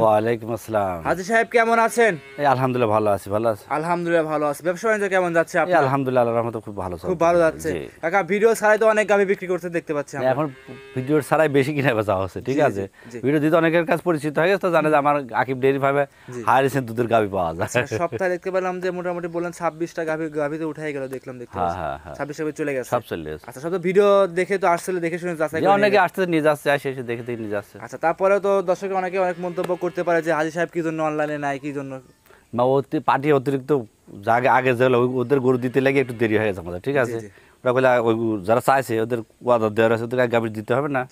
ওয়ালাইকুম আসসালাম। হাজী সাহেব কেমন আছেন? আলহামদুলিল্লাহ ভালো আছি। ভালো আছি আলহামদুলিল্লাহ ভালো আছি। ব্যবসা বাণিজ্য কেমন যাচ্ছে আপনার? আলহামদুলিল্লাহ আল্লাহর রহমতে খুব ভালো চলছে। খুব ভালো যাচ্ছে। কাকা ভিডিও ছাড়াই তো অনেক গাভী বিক্রি করতে দেখতে পাচ্ছি আমরা। এখন ভিডিও ছাড়াই বেশি কিনা বেচা হচ্ছে, ঠিক আছে। ভিডিও দিতে অনেকের কাছে পরিচিত হয়ে গেছে, তো জানে যে আমার আকিব ডেইরি ফার্মে হাই রিসেন্ট দুধের গাভী পাওয়া যায়। সপ্তাহে দেখতে পেলাম যে মোটামুটি বললেন 26টা গাভীতে উঠাই গেল, দেখলাম দেখতে। হ্যাঁ 26টা গাভী চলে গেছে, সব চলে গেছে। আচ্ছা, সব তো ভিডিও দেখে তো আসলে দেখে শুনে যাচাই করে অনেকে আসতে নিয়ে যাচ্ছে, এসে দেখে নিয়ে যাচ্ছে। আচ্ছা, তারপরেও তো দর্শক অনেকে অনেক মন্তব্য করতে পারে যে হাজী সাহেব কি জন্য অনলাইনে নাই, কি জন্য বা পার্টি অতিরিক্ত আগে যে ওদের গরু দিতে লাগে একটু দেরি হয়ে গেছে আমাদের, ঠিক আছে। ওরা বলে ওই যারা চাইছে ওদের ওয়াদা দেওয়ার আছে, ওদের গাভী দিতে হবে না,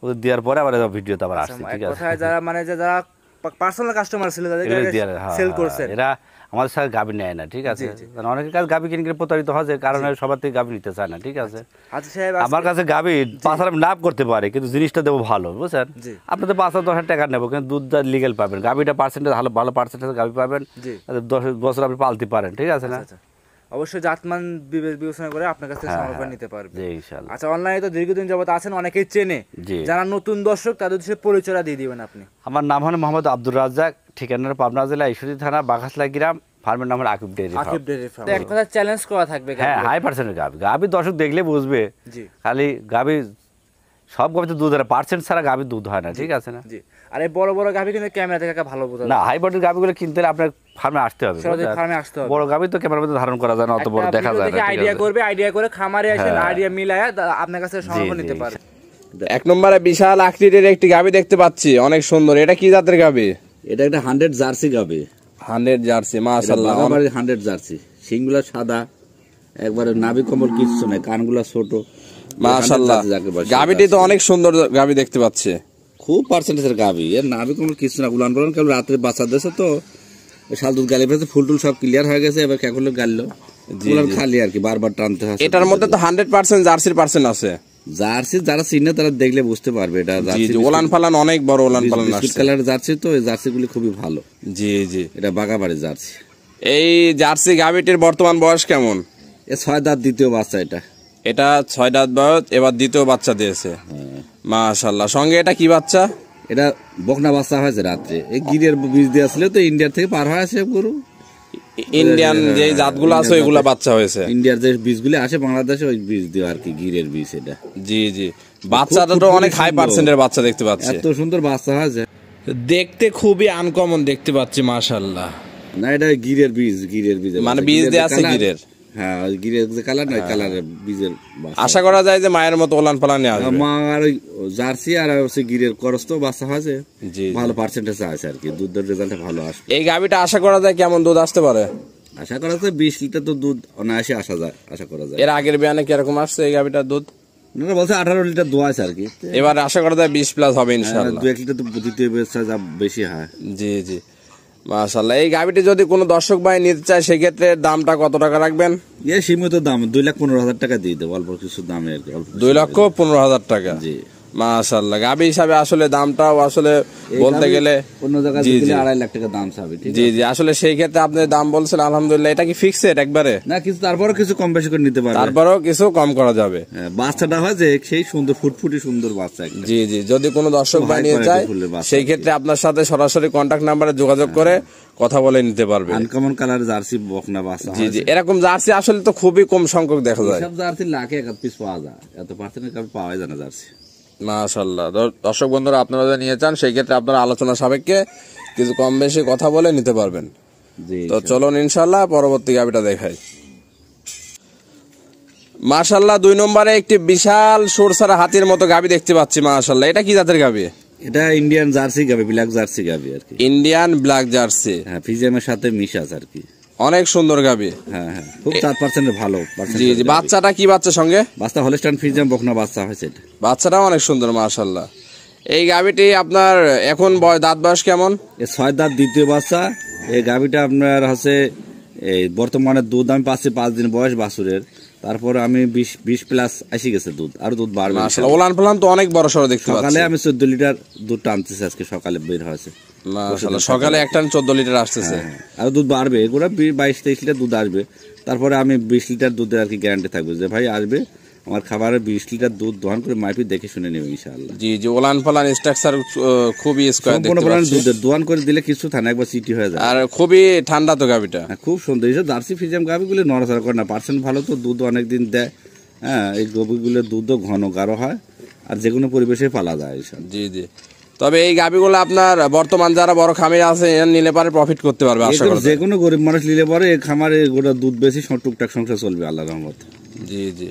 ওদের দেওয়ার পরে আবার ভিডিওতে আবার আসছে, ঠিক আছে। যারা মানে যারা পার্সোনাল কাস্টমার ছিল তাদেরকে সেল করছেন, এরা আমাদের সাথে গাভী নেয় না, ঠিক আছে। অনেকের কাছে গাভী কিনে কিনে প্রতারিত হয়, কারণ সবার থেকে গাভী নিতে চায় না, ঠিক আছে। আমার কাছে গাভী 5,000 লাভ করতে পারে, কিন্তু জিনিসটা দেবো ভালো, বুঝছেন। আপনাদের 5,000-10,000 টাকা নেবো, কিন্তু দুধটা লিগেল পাবেন, গাভীটা পার্সেন্টেজ ভালো পার্সেন্টেজ গাভী পাবেন, 10 বছর আপনি পালতে পারেন, ঠিক আছে না। অবশ্যই জাতমান বিবেচনা করে আপনার কাছে সংগ্রহ করে নিতে পারবে ইনশাআল্লাহ। আচ্ছা, অনলাইনে তো দীর্ঘদিন যাবত আছেন, অনেকেই চেনে, যারা নতুন দর্শক তাদের উদ্দেশ্যে পরিচয় দিয়ে দিবেন আপনি। আমার নাম হলো মোহাম্মদ আব্দুর রাজ্জাক, ঠিকানা পাবনা জেলা ঈশ্বরদী থানা বাঘাসলা গ্রাম, ফার্মের নাম হলো আকিব ডেইরি ফার্ম। এক কথা চ্যালেঞ্জ করা থাকবে, হ্যাঁ হাই পার্সেন্টের গাভী দর্শক দেখলে বুঝবে। খালি গাভী সব গাভীতে দুধ হয়, পার্সেন্ট ছাড়া গাভীর দুধ হয় না, ঠিক আছে না। আর এই বড় বড় গাভী কিন্তু ক্যামেরা থেকে ভালো বোঝা যায় না। হাই বডির গাভীগুলো কিনতে হলে আপনার ফার্মে আসতে হবে, বড় গাভী তো ক্যামেরার মধ্যে ধারণ করা যায় না, অত বড় দেখা যায় না। আইডিয়া করে খামারে আসেন, আইডিয়া মিলায়া আপনার কাছে সংগ্রহ নিতে পারে। এক নম্বরে বিশাল আকৃতির একটি গাভী দেখতে পাচ্ছি, অনেক সুন্দর। এটা কি জাতের গাভী? এটা একটা 100 জার্সি গাভী। 100 জার্সি, মাশাআল্লাহ। 100 জার্সি, শিংগুলা সাদা, একবারে নাভি কম্বল কিচ্ছু নাই, কানগুলা ছোট, মাশাআল্লাহ। গাভীটি তো অনেক সুন্দর গাভী দেখতে পাচ্ছি, খুব পার্সেন্টেজের গাভী। এর নাভি কম্বল কিচ্ছু না, উলান পালান কেবল রাত্রে বাচ্চা দিয়েছে তো শাল দুধ গালি ফেলেছে, ফুল টুল সব ক্লিয়ার হয়ে গেছে, এবার কেবল গাললো খালি আর কি, বারবার টানতে হয়। এটার মধ্যে তো 100% জার্সির পার্সেন্ট আছে। জার্সি যারা চিনে তারা দেখলে বুঝতে পারবে এটা জার্সি। ওলান পালান অনেক বড় ওলান পালান আছে, বিস্কুট কালারের জার্সি, তো এই জার্সিগুলি খুবই ভালো। জি জি, এটা বাগাবাড়ি জার্সি। এই জার্সি গাভীটির বর্তমান বয়স কেমন? 6 দাঁত, দ্বিতীয় বাচ্চা। এটা 6 দাঁত বয়স, এবার দ্বিতীয় বাচ্চা দিয়েছে, মাশাআল্লাহ। সঙ্গে এটা কি বাচ্চা? এটা বকনা বাচ্চা হয়েছে রাত্রে, এই গিরের বীজ দিয়ে আসলে তো ইন্ডিয়ার থেকে পার হয়ে আসে গরু। ইন্ডিয়ান যে জাতগুলো আছে ওইগুলা বাচ্চা হয়েছে, ইন্ডিয়ার যে বীজগুলো আসে বাংলাদেশে ওই বীজ দিয়ে আর কি, গিরের বীজ এটা। জি জি, বাচ্চাটা তো অনেক হাই পার্সেন্টের বাচ্চা দেখতে পাচ্ছি, এত সুন্দর বাচ্চা হয়েছে, দেখতে খুবই আনকমন দেখতে পাচ্ছি, মাশাআল্লাহ। না, এটা গিরের বীজ, মানে বীজ দিয়ে আছে গিরের। হ্যাঁ, গিরের যে কালার না, কালারের বীজের। আশা করা যায় যে মায়ের মতো ওলান পালানে আসবে। মা আর ওই জার্সি আর হচ্ছে গিরের করস তো বাচ্চা হয়েছে, ভালো পার্সেন্টেজ আছে আর কি, দুধের রেজাল্ট ভালো আসবে। এই গাভীটা আশা করা যায় কেমন দুধ আসতে পারে? আশা করা যায় 20 লিটার তো দুধ অনায়াসে আশা করা যায়। এর আগের বিয়ানে কিরকম আসছে এই গাভীটার দুধ? না, বলছে 18 লিটার দোয়া আছে আর কি। এবার আশা করা যায় 20+ হবে ইনশাআল্লাহ। 2-1 লিটার তো দ্বিতীয় বেচা যা বেশি হয়। জি জি, মাশাআল্লাহ। এই গাভীটি যদি কোনো দর্শক ভাই নিতে চায় সেক্ষেত্রে দামটা কত টাকা রাখবেন? সীমিত দাম 2,15,000 টাকা দিয়ে দেবো, অল্প কিছু দামে আর কি। 2,15,000 টাকা, জি মাশাআল্লাহ। গাভী হিসাবে আসলে দামটাও আসলে বলতে গেলে অন্য জায়গায় 2.5 লাখ টাকা দাম চাবে। জি জি, আসলে সেই ক্ষেত্রে আপনি দাম বলছেন আলহামদুলিল্লাহ। এটা কি ফিক্সড একবারে? না, কিছু তারপরও কিছু কম বেশি করে নিতে পারবে, তারপরও কিছু কম করা যাবে। বাচ্চাটা হয় যে সেই সুন্দর ফুটফুটি সুন্দর বাচ্চা। জি জি, যদি কোনো দর্শক ভাই নিতে চায় সেই ক্ষেত্রে আপনার সাথে সরাসরি কন্টাক্ট নাম্বারে যোগাযোগ করে কথা বলে নিতে পারবে। আনকমন কালার জার্সি বকনা বাচ্চা। জি জি, এরকম জার্সি আসলে তো খুবই কম সংখ্যক দেখা যায়, সব জার্সি লাখে 1 পিস পাওয়া যায়, এত পার্সেন্টেজ পাওয়া যায় না জার্সি। মাশাআল্লাহ। দর্শক বন্ধুরা, আপনারা যদি নিয়ে চান সেই ক্ষেত্রে আপনারা আলোচনা সাপেক্ষে কিছু কম বেশি কথা বলে নিতে পারবেন। তো চলুন ইনশাআল্লাহ পরবর্তী গাভীটা দেখাই। মাশাআল্লাহ, 2 নম্বরে একটি বিশাল সরসারা হাতির মতো গাভী দেখতে পাচ্ছি, মাশাআল্লাহ। এটা কি জাতের গাভী? এটা ইন্ডিয়ান জার্সি গাভী, ব্ল্যাক জার্সি গাভী আর কি। ইন্ডিয়ান ব্ল্যাক জার্সি, হ্যাঁ, ফিজিয়ামের সাথে মিশাস আর কি। অনেক সুন্দর গাবি। হ্যাঁ হ্যাঁ, খুব 4% ভালো। জি জি, বাচ্চাটা কি বাচ্চা সঙ্গে? বাচ্চা হলস্টাইন ফ্রিজিয়ান বকনা বাচ্চা হয়েছে এটা। বাচ্চাটা অনেক সুন্দর মাশাআল্লাহ। এই গাবিটি আপনার এখন দাঁত বয়স কেমন? 6 দাঁত, দ্বিতীয় বাচ্চা। এই গাবিটা আপনার হচ্ছে এই বর্তমানে দুধ আমি পাচ্ছি 5 দিন বয়স বাছুরের। তারপরে আমি 20 প্লাস আসি গেছে দুধ, আর দুধ বাড়বে মাশাআল্লাহ। ওলান পালান তো অনেক বড় সরো দেখতে পাচ্ছি। সকালে আমি 14 লিটার দুধ টানতেছি, আজকে সকালে বের হয়েছে মাশাআল্লাহ। সকালে এক টান 14 লিটার আসতেছে। আর দুধ বাড়বে, এগুলো 22-23 লিটার দুধ আসবে। তারপরে আমি 20 লিটার দুধের আর কি গ্যারান্টি থাকবে যে ভাই আসবে আমার খাবারে 20 লিটার দুধ দহন করে মাইপি দেখে শুনে নেবে ইনশাআল্লাহ। জি জি, ওলান পালান স্ট্রাকচার খুবই স্কয়ার দেখতে পাচ্ছি। দুধের দোয়ান করে দিলে কিছু থানা একবার সিটি হয়ে যায়। আর খুবই ঠান্ডা তো গাবিটা। খুব সুন্দর। এইসব জার্সি ফ্রিজিয়ান গাবিগুলো নড়াচড়া করে না, পার্সেন্ট ভালো তো, দুধ অনেক দিন দেয়। হ্যাঁ, এই গরুগুলোর দুধও ঘন গাঢ় হয়, আর যে কোনো পরিবেশে পালা যায় এইসব। জি জি, তবে এই গাবিগুলো আপনার বর্তমান যারা বড় খামারি আছে এর নিলে পারে প্রফিট করতে পারবে আশা করি। যে কোনো গরিব মানুষ নিলে পরে এই খামারে গোটা দুধ বেশি টুকটাক সংসার চলবে আল্লাহর রহমতে। জি জি,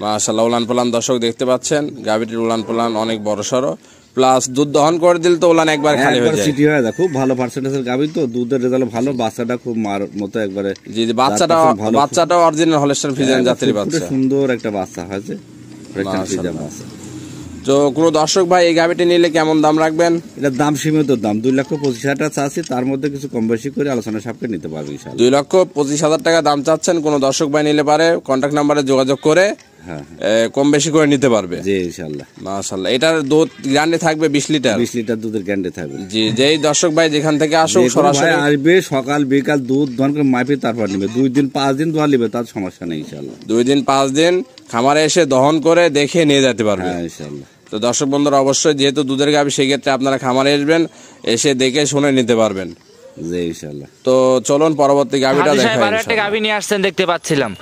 মাশাআল্লাহ। উলান পালান দর্শক দেখতে পাচ্ছেন, গাবিটির উলান পালান অনেক বড় সড়ো, প্লাস দুধ দহন করে দিলে তো উলান একবার খালি হয়ে যায়। সিটি হয়ে যায়, খুব ভালো পার্সেন্টেজের গাবি তো, দুধের রেজাল্ট ভালো, বাচ্চাটা খুব মার মতো একবারে। জি জি, বাচ্চাটা অরিজিনাল হলস্টাইন ফ্রিজিয়ান জাতের বাচ্চা। সুন্দর একটা বাচ্চা হয়েছে। তো কোনো দর্শক ভাই এই গাবিটি নিলে কেমন দাম রাখবেন? এটা দাম সীমিত দাম, 2,25,000 টাকা চাচ্ছি, তার মধ্যে কিছু কম বেশি করে আলোচনা সাপেক্ষে নিতে পারবে ইনশাআল্লাহ। 2,25,000 টাকা দাম চাচ্ছেন, কোনো দর্শক ভাই নিলে পারে কন্ট্যাক্ট নাম্বারে যোগাযোগ করে কম বেশি করে নিতে পারবে। জি ইনশাআল্লাহ। মাশাআল্লাহ। এটার দুধ গ্যারান্টি থাকবে 20 লিটার। 20 লিটার দুধের গ্যারান্টি থাকবে। জি, যেই দর্শক ভাই যেখান থেকে আসুক সরাসরি আসবে, সকাল বিকাল দুধ দহন করে মাপে তারপর নেবে। 2 দিন 5 দিন দোয়া নেবে, তার সমস্যা নেই ইনশাআল্লাহ। 2 দিন 5 দিন খামারে এসে দহন করে দেখে নিয়ে যেতে পারবে। হ্যাঁ ইনশাআল্লাহ। তো দর্শক বন্ধুরা অবশ্যই যেহেতু দুধের গাবি, সেই ক্ষেত্রে আপনারা খামারে আসবেন, এসে দেখে শুনে নিতে পারবেন। জি ইনশাআল্লাহ। তো চলুন পরবর্তী গাবিটা দেখাই। আরো একটা গাবি নিয়ে আসছেন দেখতে পাচ্ছিলাম,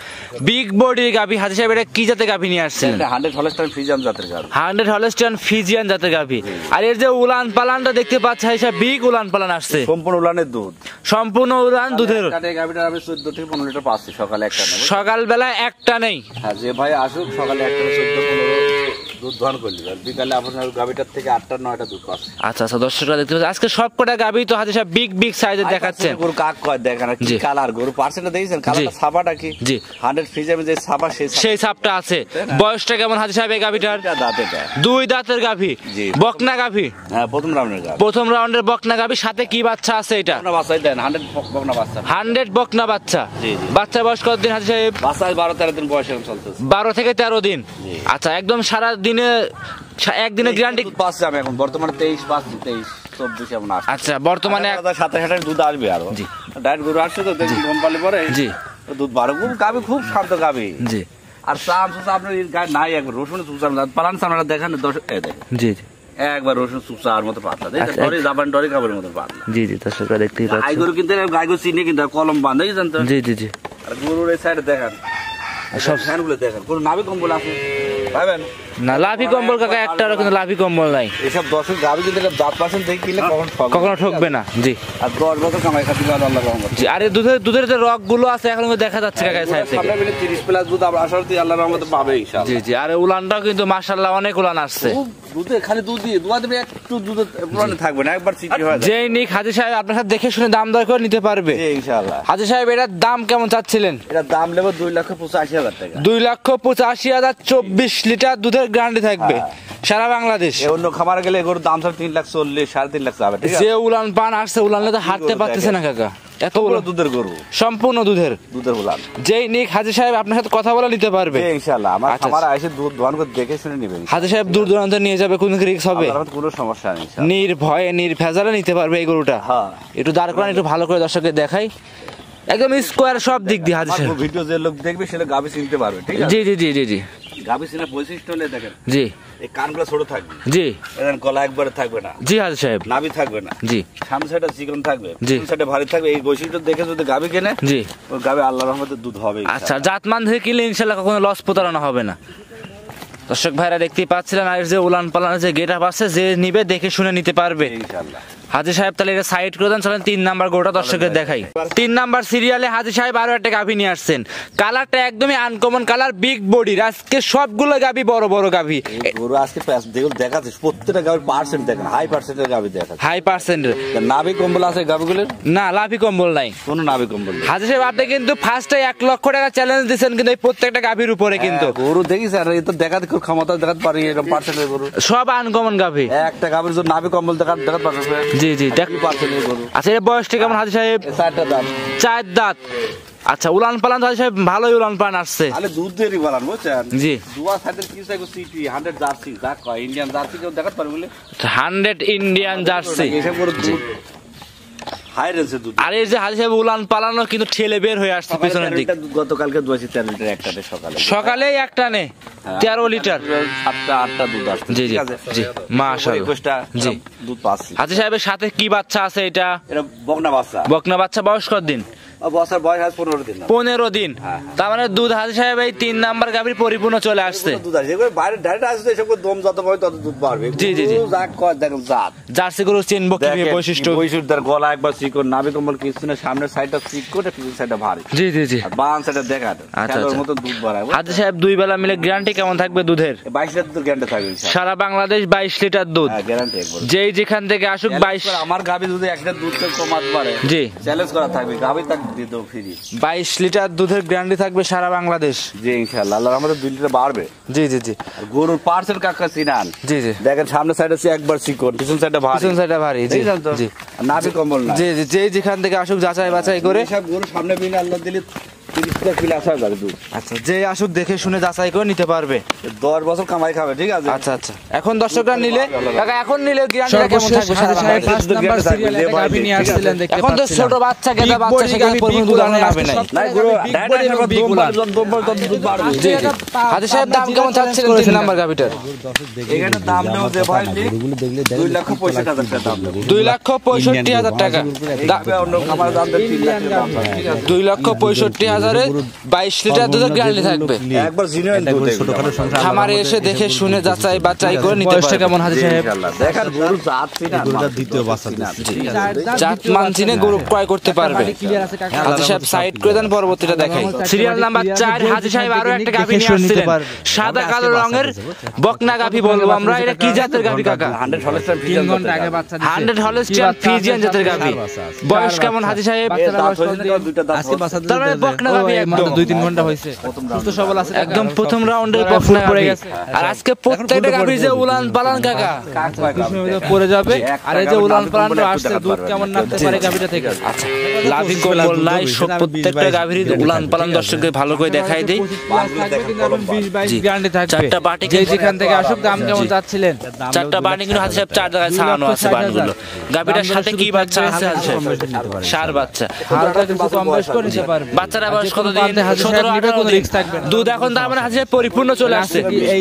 বিগ বডির গাবি। হাজি সাহেব এটা কি জাতের গাবি নিয়ে আসছেন? 100 হলস্টাইন ফ্রিজিয়ান জাতের গাবি। 100 হলস্টাইন ফ্রিজিয়ান জাতের গাবি। আর এর যে উলান পালানটা দেখতে পাচ্ছি হাজি সাহেব, বিগ উলান পালান আসছে। সম্পূর্ণ উলানের দুধ, সম্পূর্ণ উলান দুধের। গাবিটা আমি 14 থেকে 15 লিটার পাচ্ছি সকালে একটা নেই। সকালবেলা একটা নেই। হ্যাঁ, যে ভাই আসুক সকালে একটা 14-15 দুধ দহন করলি, আর বিকালে আপনার গাবিটার থেকে 8-9টা দুধ পাচ্ছে। আচ্ছা আচ্ছা, দর্শকরা দেখতে পাচ্ছেন আজকে সবকটা গাবি তো হাজি সাহেব বিগ বিগ সাইজের দেখাচ্ছেন। গরু কাক কয় দেখেন কি কালার, গরু পার্সেন্টটা দেখেছেন কালারটা, ছাপাটা কি? জি, 100 ফ্রিজিয়ান যে ছাপা, সেই ছাপটা আছে। বয়সটা কেমন হাজি সাহেব এই গাবিটার? দাঁতেটা 2 দাঁতের গাভি, বকনা গাভি। হ্যাঁ, প্রথম রাউন্ডের গাভি। প্রথম রাউন্ডের বকনা গাভি, সাথে কি বাচ্চা আছে এটা? বকনা বাচ্চা দেন, 100 বকনা বাচ্চা। 100 বকনা বাচ্চা। জি জি। বাচ্চা বয়স কতদিন হাজি সাহেব? বাচ্চা 12-13 দিন বয়স এখন চলতেছে। 12 থেকে 13 দিন। আচ্ছা, একদম সারা দিনে একদিনের গ্যারান্টি পাচ্ছি আমি এখন বর্তমানে 23 পাচ্ছি, 23-24 এমন আসছে। আচ্ছা, বর্তমানে 27-28 দুধ আসবে আরো। জি, ডাইরেক্ট গরু আসছে তো, দেখি গম পালে পরে জি দুধ বাড়ো। গাবি খুব শান্ত গাবি। জি। আর চাম সুসা আপনার গায়ে নাই, একবার রসুন চুপচা পালান সামনে দেখেন, দেখেন জি জি, একবার রসুন চুপচার মতো পাতলা, দেখেন জাপান ডরি খাবারের মতো পাতলা। জি জি, দর্শকরা দেখতেই পাচ্ছেন। গাই গরু কিন্তু গাই গরু চিনি কিন্তু কলম বাঁধে জানতো। জি জি জি। আর গরুর এই সাইডে দেখেন, সব ফ্যানগুলো দেখেন, কোনো নাভি কম্বল আছে পাবেন না? লাভি কম্বল কাকা একটারও কিন্তু লাভি কম্বল নাই। এসব 10 গাবি কিন্তু 10% দেখে কিনলে কখনো ঠকবে না। জি। আর 10 বছর কামাই খাতে পারবে আল্লাহর রহমতে। জি। আর দুধের যে রক গুলো আছে এখন দেখা যাচ্ছে কাকা সাইড থেকে। 30 প্লাস দুধ আমরা আশা করি আল্লাহর রহমতে পাবে ইনশাআল্লাহ। জি জি। আর উলানটাও কিন্তু মাশাআল্লাহ অনেক উলান আসছে। দুধে খালি দুধ দিয়ে দোয়া দেবে, একটু দুধ পুরানো থাকবে না, একবার সিটি হয়। যেই নিক হাজি সাহেব আপনার সাথে দেখে শুনে দাম দর করে নিতে পারবে ইনশাআল্লাহ। হাজি সাহেব এটার দাম কেমন চাচ্ছিলেন? এটার দাম নেব 2,85,000 টাকা। 2,85,000, 24 লিটার দুধের গ্যারান্টি থাকবে সারা বাংলাদেশ। অন্য খামারে গেলে এগুলোর দাম সব 3,40,000 3.5 লাখ যাবে। যে উলান পান আসছে, উলানলে তো হাঁটতে পারতেছে না কাকা, এতগুলো দুধের গরু, সম্পূর্ণ দুধের উলান। যেই নিক হাজি সাহেব আপনার সাথে কথা বলে নিতে পারবে ইনশাআল্লাহ। আমার খামারে এসে দুধ দোয়ান করে দেখে শুনে নেবেন। হাজি সাহেব দূর দূরান্ত নিয়ে যাবে, কোনো রিস্ক হবে? কোনো সমস্যা নেই, নির্ভয়ে নির্ভেজালে নিতে পারবে এই গরুটা। হ্যাঁ, একটু দাঁড় করান, একটু ভালো করে দর্শককে দেখাই, একদম স্কোয়ার সব দিক দিয়ে হাজি সাহেব। ভিডিও যে লোক দেখবে সে গাবি চিনতে পারবে, ঠিক আছে? জি জি জি জি জি। গাবি চিনা বৈশিষ্ট্য হলে দেখেন, জি, এই কানগুলো ছোট থাকবে, জি, এর গলা একবারে থাকবে না, জি হাজি সাহেব, নাভি থাকবে না, জি, সামনে সাইডে চিকন থাকবে, জি, সাইডে ভারী থাকবে। এই বৈশিষ্ট্য দেখে যদি গাবি কেনে, জি, ওই গাবি আল্লাহর রহমতে দুধ হবে। আচ্ছা, জাতমান থেকে কিনলে ইনশাআল্লাহ কখনো লস প্রতারণা হবে না। দর্শক ভাইরা দেখতেই পাচ্ছিলেন, আর যে উলান পালানের যে গেট আপ আছে, যে নিবে দেখে শুনে নিতে পারবে ইনশাআল্লাহ। হাজী সাহেব তাহলে এটা সাইড করে দেন, চলেন 3 নাম্বার গরুটা দর্শকের দেখাই। 3 নাম্বার সিরিয়ালে হাজী সাহেব আরো একটা গাভী নিয়ে আসছেন, কালারটা একদমই আনকমন কালার, বিগ বডির। আজকে সবগুলো গাভী বড় বড় গাভী। গরু আজকে যেগুলো দেখাচ্ছে প্রত্যেকটা গাভীর পার্সেন্ট দেখেন, হাই পার্সেন্টের গাভী দেখাচ্ছে, হাই পার্সেন্টের। নাভি কম্বল আছে গাভীগুলোর? না, লাভি কম্বল নাই, কোনো নাভি কম্বল নেই। হাজী সাহেব আপনি কিন্তু ফার্স্টে 1 লক্ষ টাকা চ্যালেঞ্জ দিচ্ছেন কিন্তু এই প্রত্যেকটা গাভীর উপরে কিন্তু। গরু দেখিস আর এ তো দেখাতে খুব ক্ষমতা দেখাতে পারি, এরকম পার্সেন্টের গরু সব আনকমন গাভী। একটা গাভীর জন্য নাভি কম্বল দেখাতে পারবে। জি জি, দেখ পার্সেন্টের গরু। আচ্ছা, এর বয়সটা কেমন হাজী সাহেব? 4টা দাম। 4 দাঁত। আচ্ছা, উলান পালান হাজী সাহেব ভালোই উলান পালান আসছে। আরে দুধ দেরি বালান বুঝছেন? জি। দুয়া সাইডের কি চাইবো? সিটি 100 জার্সি যা কয় ইন্ডিয়ান জার্সি কেউ দেখাতে পারবে বলে 100 ইন্ডিয়ান জার্সি। এসব গরু দুধ হাই রেঞ্জের দুধ। আর এই যে হাজী সাহেব উলান পালানো কিন্তু ঠেলে বের হয়ে আসছে পিছনের দিক। গতকালকে দুয়াছি 13 লিটার একটাতে সকালে। সকালেই একটা নে 13 লিটার। 7টা 8টা দুধ আসছে। জি জি ঠিক আছে? জি, মাশাআল্লাহ। 21টা জি। দুধ পাচ্ছি। হাজী সাহেবের সাথে কি বাচ্চা আছে এটা? এটা বকনা বাচ্চা। বকনা বাচ্চা, বয়স কত দিন? বাচ্চার বয়স আজ 15 দিন। 15 দিন। তার মানে দুধ হাজী সাহেব এই 3 নাম্বার গাভীর পরিপূর্ণ চলে আসছে। দুধ আছে এগুলো বাইরে ডাইরেক্ট আসছে, এসব দম যত পাবে তত দুধ বাড়বে। জি জি জি। জাত কয় দেখেন জাত। জার্সি গরু চিনবো কি বৈশিষ্ট্য? বৈশিষ্ট্যের গলা একবার চিকন, নাভি কম্বল কিছু না, সামনের সাইডটা চিকন, পিছনের সাইডটা ভারী। জি জি জি। আর বাম সাইডটা দেখান আচ্ছা খেলোর আচ্ছা। মতো দুধ বাড়ায়। হাজী সাহেব 2 বেলা মিলে গ্যারান্টি কেমন থাকবে দুধের? 22 লিটার দুধ গ্যারান্টি থাকবে ইনশাআল্লাহ। সারা বাংলাদেশ 22 লিটার দুধ। হ্যাঁ, গ্যারান্টি একবার। যেই যেখান থেকে আসুক 22। আমার গাভী যদি একটা দুধ থেকে কমাতে পারে, জি, চ্যালেঞ্জ করা থাকবে, গাভী তাক দিয়ে দেবো ফ্রি। 22 লিটার দুধের গ্যারান্টি থাকবে সারা বাংলাদেশ। জি ইনশাআল্লাহ, আল্লাহর রহমতে 2 লিটার বাড়বে। জি জি জি। আর গরুর পার্সেন্ট কাকা চিনান? জি জি। দেখেন সামনের সাইডে আছে একবার চিকন, পিছন সাইডে ভারী। পিছন সাইডে ভারী। জি জি। নাভি কম্বল না। জি জি, যেই যেখান থেকে আসুক যাচাই বাছাই করে। সব গরু সামনে বিন আল্লাহ দিলে 30 কিলো আসা যাবে দুধ। আচ্ছা, যে আসুক দেখে শুনে যাচাই করে নিতে পারবে। 10 বছর কামাই খাবে। ঠিক আছে? আচ্ছা আচ্ছা। এখন দর্শকরা নিলে কাকা, এখন নিলে গ্যারান্টিটা কেমন থাকবে? হাজী সাহেব 5 নাম্বার সিরিয়ালে একটা গাভী নিয়ে আসছিলেন, দেখতে পাচ্ছেন। এখন তো ছোট বাচ্চা গেদা বাচ্চা সেখানে প্রথম দুধ আনা যাবে না। না গরু ডাইরেক্ট দুধ বাড়বে। জি জি। হাজী সাহেব দাম কেমন চাচ্ছিলেন 3 নাম্বার গাভীটার? এখানে দাম নেও যে ভাই 2,65,000 টাকা দাম দেব। 2,65,000 টাকা। অন্য খামার দাম দেব 3 লাখ টাকা দাম। ঠিক আছে? 2,65,000 এ 22 লিটার দুধের গ্যারান্টি থাকবে। একবার জিনিয়ান দুধ ছোটখাটো সংসার খামারে এসে দেখে শুনে যাচাই বাছাই করে নিতে পারবে। বয়সটা কেমন হাজী সাহেব? ইনশাআল্লাহ। দেখেন গরু জাত চিনা, গরুটা দ্বিতীয় বাচ্চা দিচ্ছে। জাত মান চিনে গরু ক্রয় করতে পারবে। হাজী সাহেব সাইড করে দেন, পরবর্তীটা দেখাই। সিরিয়াল নাম্বার 4 হাজী সাহেব আরো একটা গাভী নিয়ে আসছিলেন, সাদা কালো রঙের বকনা গাভী বলবো আমরা। এটা কি জাতের গাভী কাকা? 100 হলস্টাইন ফ্রিজিয়ান। 3 ঘন্টা আগে বাচ্চা দিচ্ছে। 100 হলস্টাইন ফ্রিজিয়ান জাতের গাভী। বয়স কেমন হাজী সাহেব? দুইটা দাঁত তার মানে বকনা গাভী একদম 2-3 ঘন্টা হয়েছে, সুস্থ সবল আছে, একদম প্রথম রাউন্ডের বকনা পড়ে গেছে। আর আজকে প্রত্যেকটা গাভীর যে উলান পালান কাকা পড়ে যাবে। আর এই যে উলান পালানটা আসছে, দুধ কেমন নামতে পারে গাভীটা থেকে। আচ্ছা, লাভি কম্বল নাই, সব প্রত্যেকটা গাভীর উলান পালান দর্শকদের ভালো করে দেখাই দেই। 20-22 গ্যারান্টি থাকবে। 4টা বাটি যে যেখান থেকে আসুক দাম কেমন চাচ্ছিলেন? 4টা বাটি কিন্তু হাজী সাহেব 4 জায়গায় ছাড়ানো আছে বানগুলো। গাভীটার সাথে কি বাচ্চা আছে হাজী সাহেব? ষাঁড় বাচ্চা। হালকা কিছু কম বেশ করে নিতে পারবে। বাচ্চারা বয়স কত দিন? 17-18 কোনো দিন। রিস্ক থাকবে না। দুধ এখন তার মানে হাজী সাহেব পরিপূর্ণ চলে আসছে। এই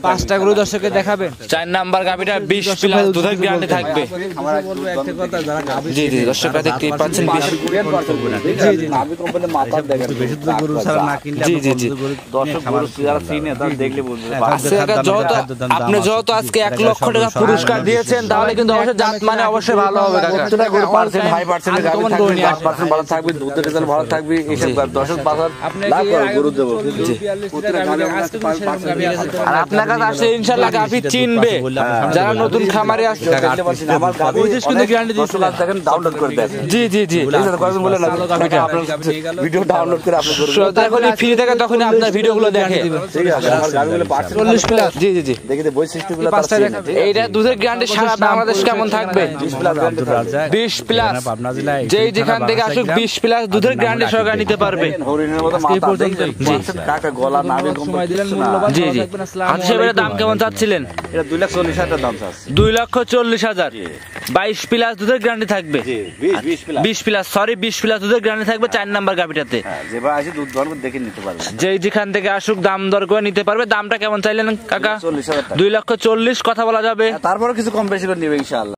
5টা গরু দর্শককে দেখাবেন। 4 নাম্বার গাভীটা 20 প্লাস দুধের গ্যারান্টি থাকবে। জি জি, দর্শকরা দেখতেই পাচ্ছেন 20। নাভি কম্বলে মাথা দেখেন। বেশি দুধ গরু ছাড়া না কিনলে জি জি জি। দর্শক গরু যারা চিনে তারা দেখলে বুঝবে। আপনি যত আজকে 1 লক্ষ টাকা পুরস্কার দিয়েছেন, তাহলে কিন্তু অবশ্যই জাত মানে অবশ্যই ভালো হবে কাকা। প্রত্যেকটা গরু পার্সেন্ট হাই পার্সেন্টের গাভী থাকবে, 10% ভালো থাকবে, দুধের রেজাল্ট ভালো থাকবে। এইসব দর্শক বাজার লাভ করে গরু দেবো। আর আপনার কাছে আসলে ইনশাআল্লাহ গাভী চিনবে যারা নতুন খামারে আসছে। আমার গাভী 25 কিন্তু গ্যারান্টি দিয়েছিল, দেখেন ডাউনলোড করে দেখেন। জি জি জি। কয়েকজন বলে না ভিডিও ডাউনলোড করে আপনি গরু যখনই ফ্রি থাকে তখনই আপনার ভিডিওগুলো দেখে। ঠিক আছে? আমার গাভীগুলো 40 প্লাস। জি জি জি। দেখি তো বৈশিষ্ট্যগুলো তার পাঁচটা চিনে। এইটা দুধের গ্যারান্টি সারা বাংলাদেশ কেমন থাকবে? 20 প্লাস গ্যারান্টি থাকবে। 20 প্লাস। যেই যেখান থেকে আসুক 20 প্লাস দুধের গ্যারান্টি সহকারে নিতে পারবে। হরিণের মতো মাথা দেখেন, কাকা গলা নাভি কম্বল দিলেন মূল্যবান। জি জি। হাজী সাহেবের দাম কেমন চাচ্ছিলেন? এটা 2,40,000 দাম আছে। 2,40,000। 22 প্লাস দুধের গ্যারান্টি থাকবে। জি 20 প্লাস। 20 প্লাস, সরি 20 প্লাস দুধের গ্যারান্টি থাকবে 4 নাম্বার গাভীটাতে। হ্যাঁ, যেভাবে আসে দুধ দর দেখে নিতে পারবেন। যেই যেখান থেকে আসুক দাম দর করে নিতে পারবে। দামটা কেমন চাইলেন কাকা? 40,000 টাকা। 2,40,000 কথা বলা যাবে। তারপরে কিছু কম বেশি করে নিবে ইনশাআল্লাহ।